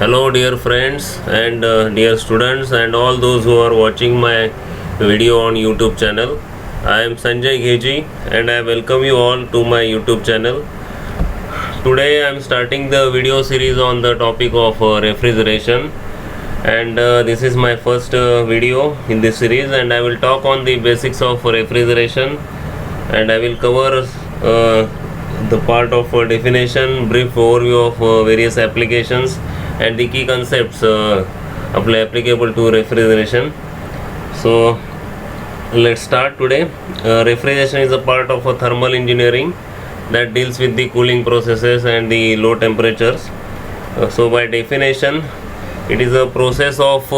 Hello, dear friends and dear students, and all those who are watching my video on YouTube channel. I am Sanjay Gheji, and I welcome you all to my YouTube channel. Today, I am starting the video series on the topic of refrigeration, and this is my first video in this series, and I will talk on the basics of refrigeration, and I will cover the part of definition, brief overview of various applications and the key concepts applicable to refrigeration. So let's start today. Refrigeration is a part of a thermal engineering that deals with the cooling processes and the low temperatures. So by definition, it is a process of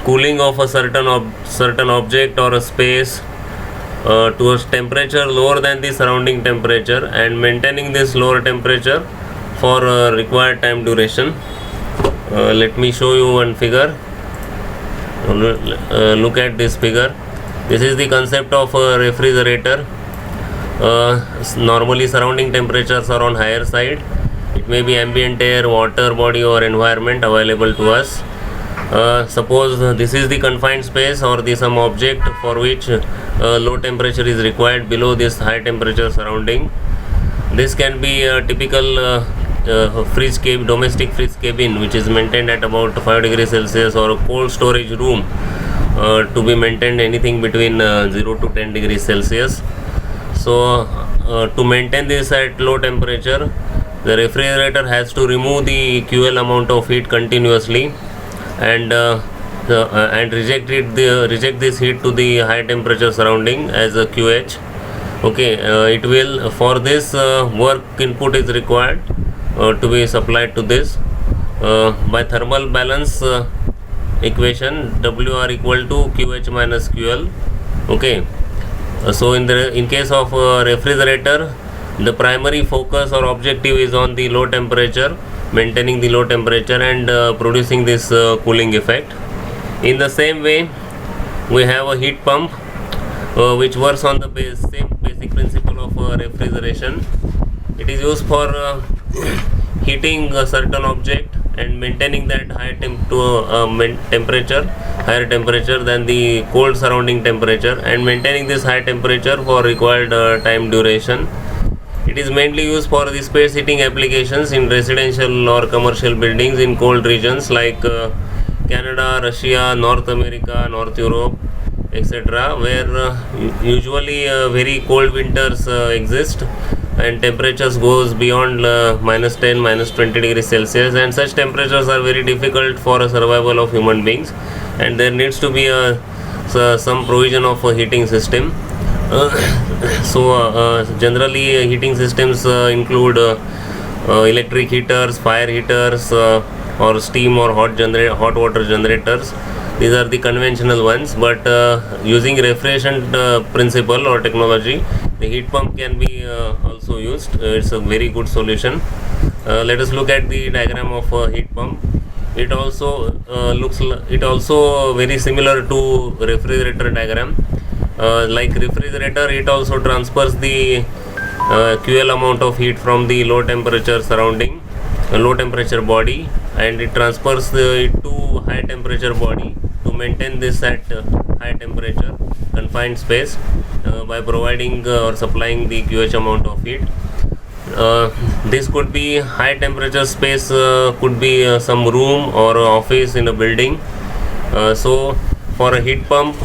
cooling of a certain object or a space to a temperature lower than the surrounding temperature and maintaining this lower temperature for required time duration. Let me show you one figure. Look at this figure. This is the concept of a refrigerator. Normally surrounding temperatures are on higher side. It may be ambient air, water body or environment available to us. Suppose this is the confined space or the some object for which low temperature is required below this high temperature surrounding. This can be a typical domestic fridge cabin, which is maintained at about 5 degrees Celsius, or a cold storage room to be maintained anything between 0 to 10 degrees Celsius. So to maintain this at low temperature, the refrigerator has to remove the QL amount of heat continuously and reject this heat to the high temperature surrounding as a QH. It will, for this work input is required to be supplied to this by thermal balance equation, WR equal to QH minus QL. So in case of refrigerator, the primary focus or objective is on the low temperature, maintaining the low temperature and producing this cooling effect. In the same way, we have a heat pump which works on the same basic principle of refrigeration. It is used for heating a certain object and maintaining that higher higher temperature than the cold surrounding temperature, and maintaining this high temperature for required time duration. It is mainly used for the space heating applications in residential or commercial buildings in cold regions like Canada, Russia, North America, North Europe, etc., where usually very cold winters exist and temperatures goes beyond minus 10, minus 20 degrees Celsius, and such temperatures are very difficult for a survival of human beings, and there needs to be some provision of a heating system. Generally heating systems include electric heaters, fire heaters, or steam or hot water generators. These are the conventional ones, but using refrigerant principle or technology, the heat pump can be also used. It's a very good solution. Let us look at the diagram of a heat pump. It also very similar to refrigerator diagram. Like refrigerator, it also transfers the QL amount of heat from the low temperature surrounding, low temperature body, and it transfers it to high temperature body to maintain this at high temperature confined space by providing or supplying the QH amount of heat. This could be high temperature space, could be some room or office in a building. So for a heat pump,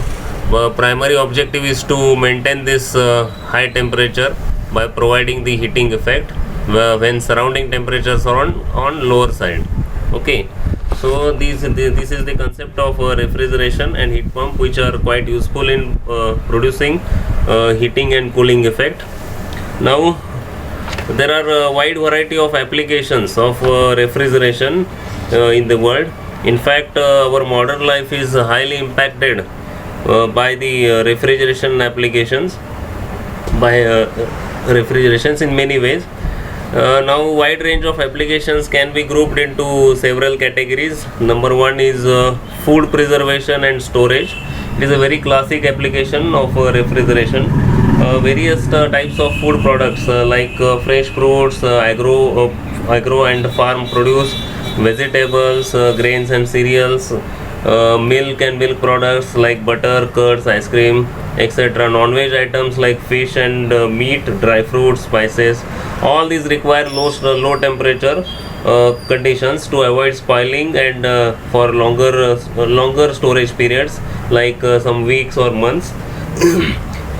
primary objective is to maintain this high temperature by providing the heating effect when surrounding temperatures are on lower side. So this is the concept of refrigeration and heat pump, which are quite useful in producing heating and cooling effect. Now there are a wide variety of applications of refrigeration in the world. In fact, our modern life is highly impacted by the refrigeration applications, by refrigerations in many ways. Now wide range of applications can be grouped into several categories. Number one is food preservation and storage. It is a very classic application of refrigeration. Various types of food products like fresh fruits, agro and farm produce vegetables, grains and cereals, milk and milk products like butter, curds, ice cream, etc. Non-veg items like fish and meat, dry fruits, spices. All these require low temperature conditions to avoid spoiling and for longer storage periods like some weeks or months.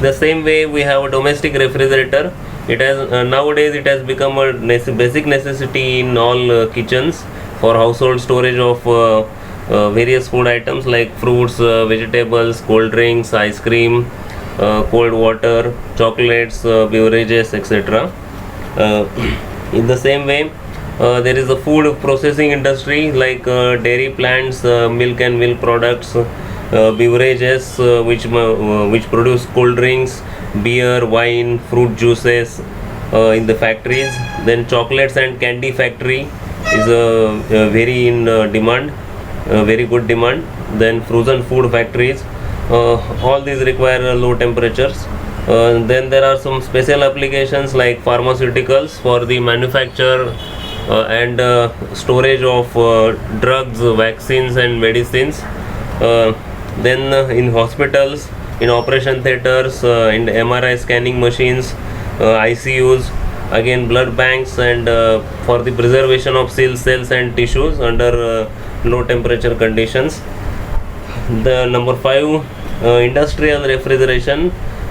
The same way we have a domestic refrigerator. It has nowadays it has become a basic necessity in all kitchens for household storage of various food items like fruits, vegetables, cold drinks, ice cream, cold water, chocolates, beverages, etc. In the same way, there is a food processing industry like dairy plants, milk and milk products, beverages which produce cold drinks, beer, wine, fruit juices in the factories. Then chocolates and candy factory is very in demand, very good demand. Then frozen food factories, all these require low temperatures. Then there are some special applications like pharmaceuticals for the manufacture and storage of drugs, vaccines and medicines. Then in hospitals, in operation theaters, in MRI scanning machines, ICUs, again blood banks, and for the preservation of cells and tissues under low temperature conditions. The number 5, industrial refrigeration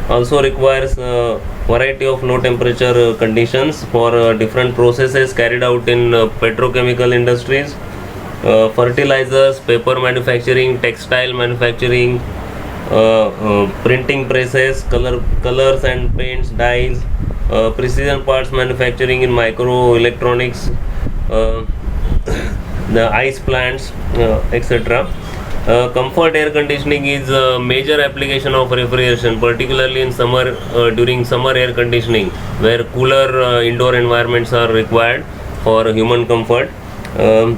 also requires variety of low temperature conditions for different processes carried out in petrochemical industries, fertilizers, paper manufacturing, textile manufacturing, printing presses, colors and paints, dyes, precision parts manufacturing in microelectronics, the ice plants, etc. Comfort air conditioning is a major application of refrigeration, particularly in summer, during summer air conditioning, where cooler indoor environments are required for human comfort. The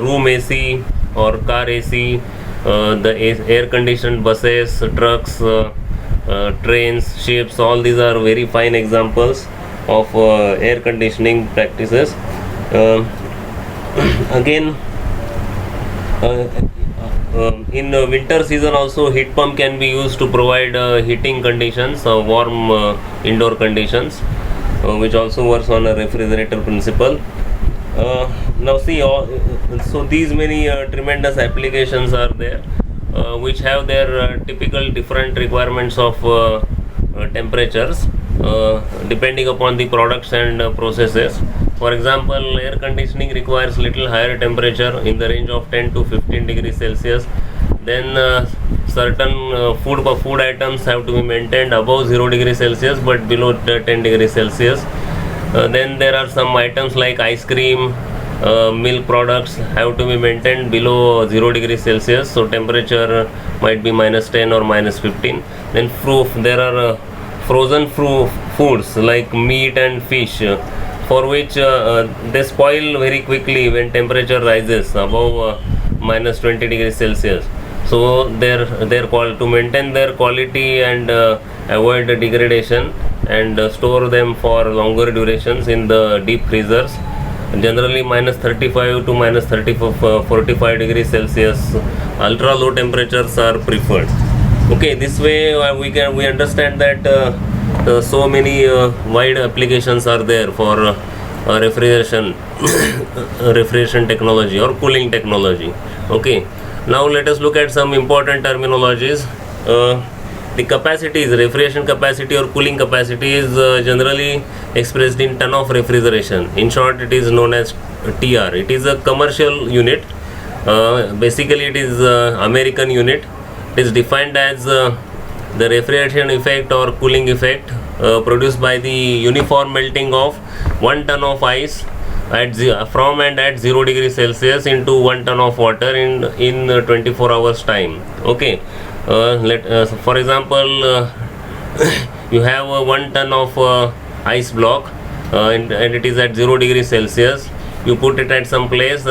room AC or car AC, the air conditioned buses, trucks, trains, ships, all these are very fine examples of air conditioning practices. Again, in winter season also heat pump can be used to provide heating conditions, warm indoor conditions, which also works on a refrigerator principle. Now see, so these many tremendous applications are there which have their typical different requirements of temperatures depending upon the products and processes. For example, air conditioning requires little higher temperature in the range of 10 to 15 degrees Celsius. Then certain food items have to be maintained above 0 degrees Celsius but below 10 degrees Celsius. Then there are some items like ice cream, milk products have to be maintained below 0 degrees Celsius, so temperature might be -10 or -15. Then there are frozen foods like meat and fish, for which they spoil very quickly when temperature rises above -20 degrees Celsius. So to maintain their quality and avoid degradation and store them for longer durations in the deep freezers, generally -35 to -45 degrees Celsius, ultra low temperatures are preferred. Okay, this way we understand that so many wide applications are there for refrigeration technology or cooling technology. Okay, now let us look at some important terminologies. The capacities, refrigeration capacity or cooling capacity, is generally expressed in ton of refrigeration. In short, it is known as TR. It is a commercial unit. Basically, it is American unit. It is defined as the refrigeration effect or cooling effect produced by the uniform melting of 1 ton of ice from and at 0 degrees Celsius into 1 ton of water in 24 hours time. Okay, for example, you have 1 ton of ice block and it is at 0 degrees Celsius. You put it at some place,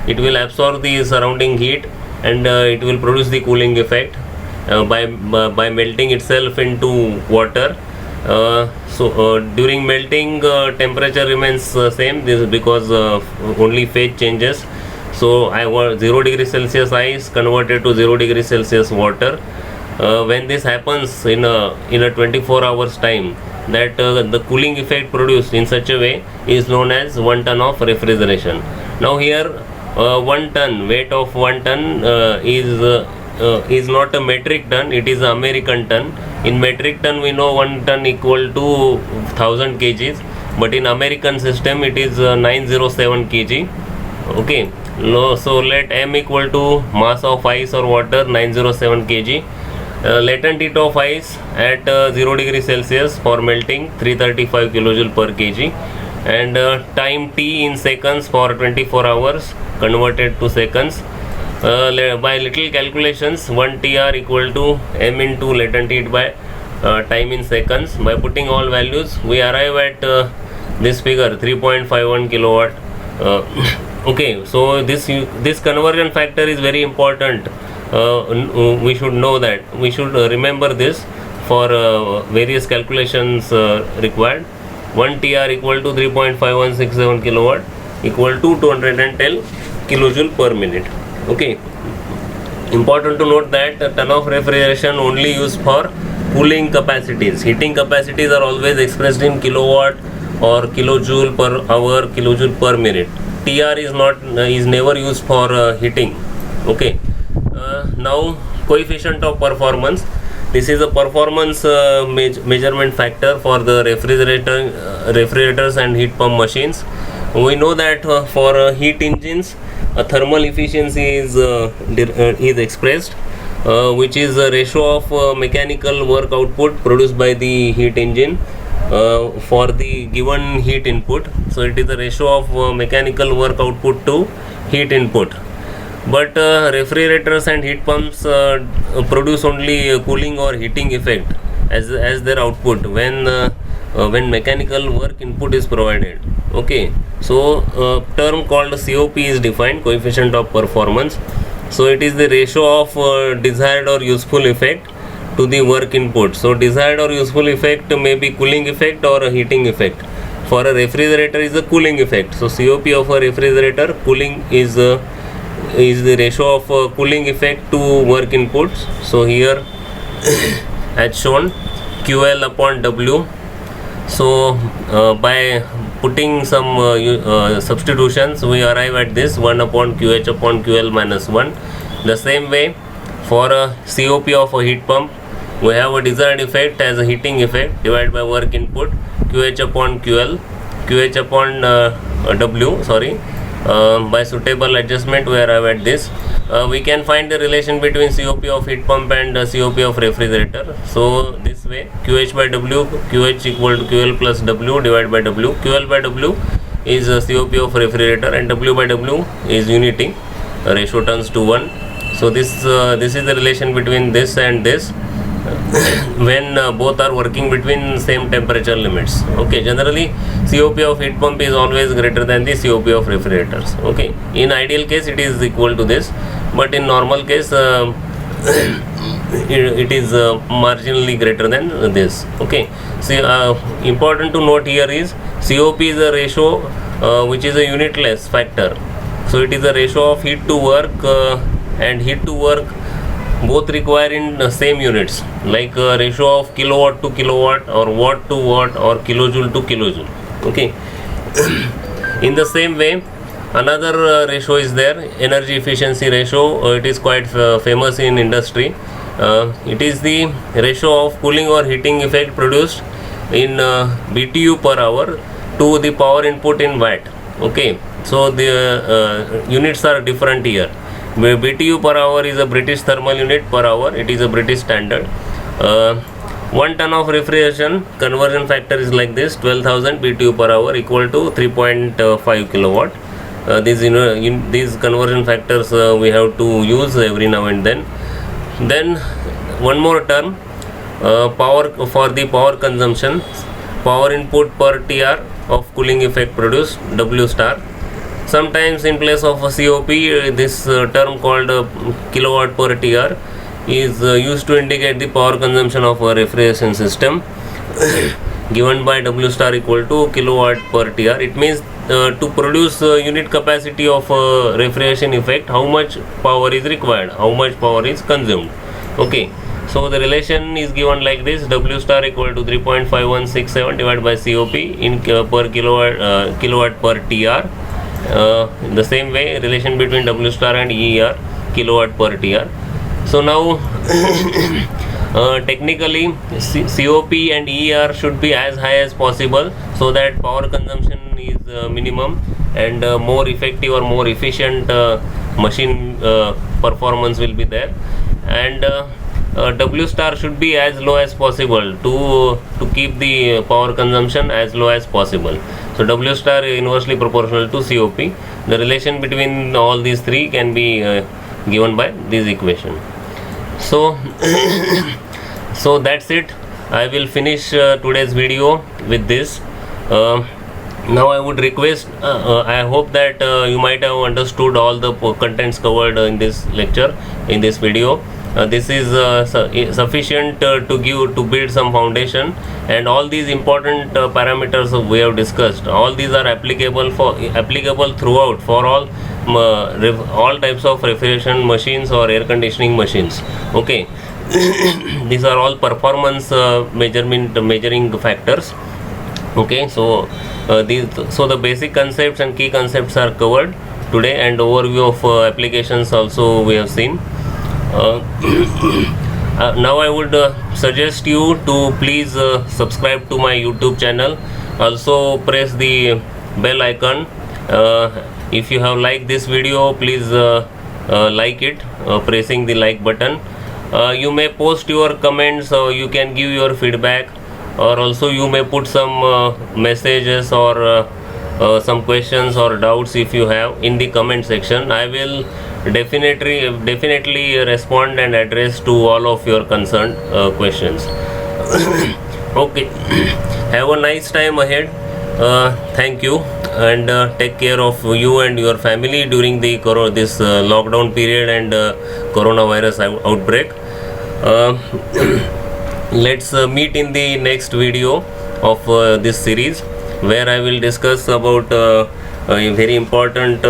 it will absorb the surrounding heat and it will produce the cooling effect by melting itself into water. During melting, temperature remains same. This is because only phase changes. So I want 0 degree Celsius ice converted to 0 degree Celsius water. When this happens in a 24 hours time, that the cooling effect produced in such a way is known as 1 ton of refrigeration. Now here 1 ton, weight of 1 ton is not a metric ton, it is a American ton. In metric ton we know 1 ton equal to 1000 kgs, but in American system it is 907 kg. Okay, no, so let m equal to mass of ice or water, 907 kg. Latent heat of ice at 0 degree Celsius for melting, 335 kilojoule per kg, and time t in seconds for 24 hours converted to seconds. By little calculations, 1 tr equal to m into latent heat by time in seconds. By putting all values, we arrive at this figure, 3.51 kilowatt. Okay, so this conversion factor is very important. We should know that. We should remember this for various calculations required. 1 tr equal to 3.5167 kilowatt equal to 210 kilojoule per minute. Okay, important to note that a ton of refrigeration only used for cooling capacities. Heating capacities are always expressed in kilowatt or kilojoule per hour, kilojoule per minute. tr is never used for heating. Okay, now coefficient of performance. This is a performance measurement factor for the refrigerators and heat pump machines. We know that for heat engines, a thermal efficiency is expressed, which is a ratio of mechanical work output produced by the heat engine for the given heat input. So it is the ratio of mechanical work output to heat input. But refrigerators and heat pumps produce only cooling or heating effect as their output when mechanical work input is provided. Okay, so term called COP is defined, coefficient of performance. So it is the ratio of desired or useful effect to the work input. So desired or useful effect may be cooling effect or a heating effect. For a refrigerator is a cooling effect. So COP of a refrigerator, cooling is the ratio of cooling effect to work inputs. So here as shown, QL upon W. So by putting some substitutions, we arrive at this 1 upon QH upon QL minus 1. The same way for a COP of a heat pump, we have a desired effect as a heating effect divided by work input, QH upon QL, QH upon W, sorry. By suitable adjustment we arrive at this. We can find the relation between COP of heat pump and COP of refrigerator. So this way, QH by W, QH equal to QL plus W divided by W. QL by W is COP of refrigerator and W by W is unity. Ratio turns to 1. So this is the relation between this and this when both are working between same temperature limits. Okay, generally COP of heat pump is always greater than the COP of refrigerators. Okay, in ideal case it is equal to this, but in normal case it is marginally greater than this. Okay, so important to note here is COP is a ratio which is a unitless factor. So it is a ratio of heat to work and heat to work both require in same units, like ratio of kilowatt to kilowatt or watt to watt or kilojoule to kilojoule. Okay. In the same way, another ratio is there, energy efficiency ratio. It is quite famous in industry. It is the ratio of cooling or heating effect produced in BTU per hour to the power input in watt. Okay, so the units are different here. BTU per hour is a British thermal unit per hour. It is a British standard. 1 ton of refrigeration conversion factor is like this: 12,000 BTU per hour equal to 3.5 kilowatt. These conversion factors we have to use every now and then. Then one more term, power for the power consumption, power input per TR of cooling effect produced, W star. Sometimes in place of a COP, this term called kilowatt per TR is used to indicate the power consumption of a refrigeration system. given by W star equal to kilowatt per TR. It means to produce unit capacity of refrigeration effect, how much power is required, how much power is consumed. Okay, so the relation is given like this: W star equal to 3.5167 divided by COP in per kilowatt per TR. In the same way, relation between W star and ER, kilowatt per TR. So now technically COP and ER should be as high as possible, so that power consumption is minimum and more effective or more efficient machine performance will be there, and W star should be as low as possible to keep the power consumption as low as possible. So W star inversely proportional to COP. The relation between all these three can be given by this equation. So so that's it. I will finish today's video with this. Now I would request, I hope that you might have understood all the contents covered in this lecture, in this video. This is sufficient to build some foundation, and all these important parameters we have discussed, all these are applicable throughout for all types of refrigeration machines or air conditioning machines. Okay. These are all performance measuring factors. Okay, so the basic concepts and key concepts are covered today, and overview of applications also we have seen. Now I would suggest you to please subscribe to my YouTube channel. Also press the bell icon. If you have liked this video, please like it, pressing the like button. You may post your comments, or you can give your feedback, or also you may put some messages or some questions or doubts if you have in the comment section. I will definitely respond and address to all of your concerned questions. Okay, have a nice time ahead. Thank you, and take care of you and your family during the this lockdown period and coronavirus outbreak. Let's meet in the next video of this series, where I will discuss about a very important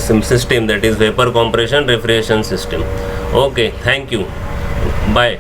system, that is vapor compression refrigeration system. Okay, thank you. Bye.